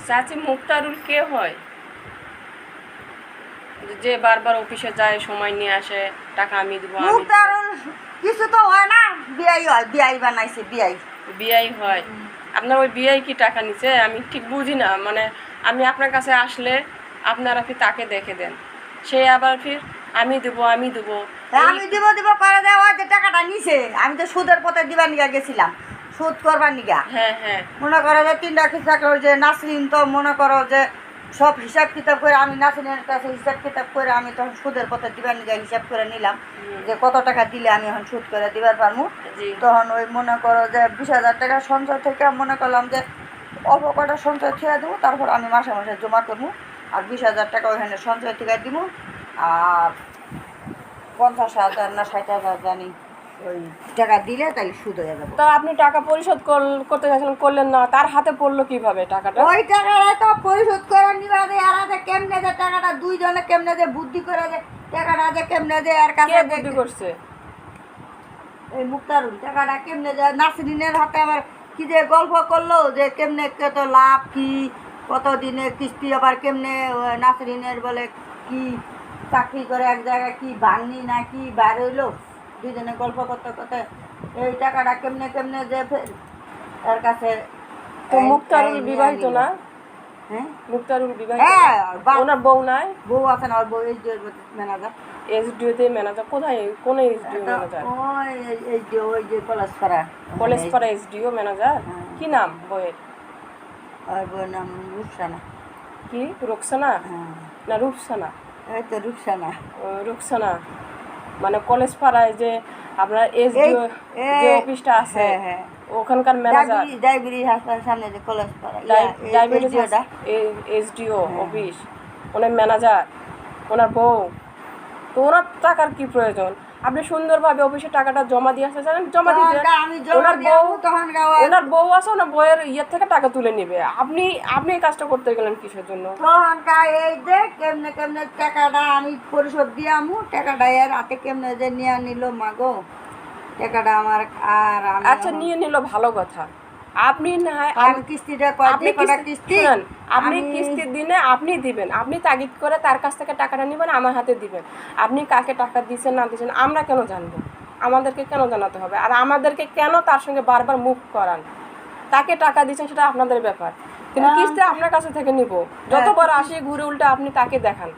চাচি মুক্তারুল কে হয়? যে বারবার অফিসে যায়, সময় নিয়ে আসে, টাকা আমি দেবো, আমি মুক্তারুল কিছু তো হয় না, বিয়াই হয়, বিয়াই বানাইছে, বিয়াই। বিআই হয়। আপনার ওই বিআই কি টাকা নিছে? আমি ঠিক বুঝি না। মানে আমি আপনার কাছে আসলে আপনারা ফির তাকে দেখে দেন, সে আবার ফির আমি দেবো, আমি দেবো। আমি দিব দিব করে দেওয়া যে টাকাটা নিছে, আমি তো সুদের পথে দিবার নিগা গেছিলাম, সুদ করবার নিগা। হ্যাঁ হ্যাঁ, মনে করো যে 3টা কিছু ওই যে নাসরিন তো মনে করো যে সব হিসাব কিতাব করে, আমি নাসরিনের কাছে হিসাব কিতাব করে আমি তখন সুদের পথে দিবার নিগা হিসাব করে নিলাম যে কত টাকা দিলে আমি এখন সুদ করে দিবার পারবো। জি। তখন ওই মনে করো যে 20,000 টাকা সঞ্চয় থেকে মনে করলাম যে অল্প কটা সঞ্চয় ছেড়ে দেবো, তারপর আমি মাসে মাসে জমা করবো, আর 20,000 টাকা ওইখানে সঞ্চয় থেকে দিব, আর 50,000 না 60,000 জানি ওই টাকা দিলে তাই সুদ হয়ে যাবে। তো আপনি টাকা পরিশোধ করতে গেছিলেন, করলেন না, তার হাতে পড়লো কিভাবে টাকাটা? ওই টাকাটা তো পরিশোধ করে নিবা দে, আর আজ কেমনে যে টাকাটা দুইজনে কেমনে যে বুদ্ধি করে যে টাকাটা যে কেমনে যে আর কে কাছে বুদ্ধি করছে? এই মুক্তারুল টাকাটা কেমনে যে নাসরিনের হাতে আবার কি যে গল্প করলো যে কেমনে কত লাভ, কি কত দিনের কিস্তি, আবার কেমনে নাসরিনের বলে কি চাকরি করে এক জায়গায় কি ভাঙনি না কি বার হইলো, দুইজনে গল্প করতে করতে এই টাকাটা কেমনে কেমনে যে তার কাছে। তো মুক্তারুল বিবাহিত না? হ্যাঁ মুক্তারুল বিবাহিত? হ্যাঁ, ওনার বউ নাই? বউ আছে না, ওর বউ এই ম্যানেজার। এসডিও তে ম্যানেজার? কোথায়, কোন এসডিও ম্যানেজার? ওই যে কলেজপাড়া, কলেজপাড়া এসডিও ম্যানেজার। কি নাম বইয়ের? ওর বউয়ের নাম রূপসানা। কি রোকসানা হ্যাঁ, না রূপসানা? এই তো রূপসানা। রোকসানা মানে কলেজ পাড়ায় যে আপনার এসডিও যে অফিসটা আছে, হ্যাঁ হ্যাঁ, ওখানকার ম্যানেজার? ডায়াবেটিস হাসপাতালের সামনে যে কলেজপাড়া, ডায়াবেটিস এসডিও অফিস, ওনার ম্যানেজার, ওনার বউ। তো ওনার টাকার কি প্রয়োজন? আপনি সুন্দরভাবে অফিসে টাকাটা জমা দিয়ে আসতে চান, জমা দিতে। আমি জমা দিয়ে তখন ওনার বউ আছে, ওনার বউয়ের ইয়ের থেকে টাকা তুলে নিবে, আপনি আপনি এই কাজটা করতে গেলেন কিসের জন্য? তখন এই যে কেমনে কেমনে টাকাটা আমি পরিশোধ দিয়ে আমু, টাকাটা এর হাতে কেমনে যে নিয়ে নিল মাগো টাকাটা আমার। আর আচ্ছা, নিয়ে নিল ভালো কথা, আপনি না হয় আমি কিস্তিটা আপনি কিস্তি আপনি কিস্তির দিনে আপনি দিবেন, আপনি তাগিদ করে তার কাছ থেকে টাকাটা নেবেন, আমার হাতে দিবেন। আপনি কাকে টাকা দিচ্ছেন না দিচ্ছেন আমরা কেন জানবো? আমাদেরকে কেন জানাতে হবে? আর আমাদেরকে কেন তার সঙ্গে বারবার মুখ করান? তাকে টাকা দিচ্ছেন সেটা আপনাদের ব্যাপার, কিন্তু কিস্তি আপনার কাছে থেকে নিব, যতবার আসে ঘুরে উল্টে আপনি তাকে দেখান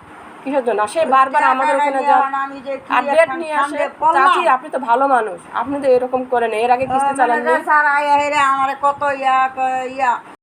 কিসের জন্য? সে বারবার আমাদের ওখানে যান আর ডেট নিয়ে আসে। চাচি, আপনি তো ভালো মানুষ, আপনি তো এরকম করেন, এর আগে কিস্তি চালান স্যার আমার কত ইয়া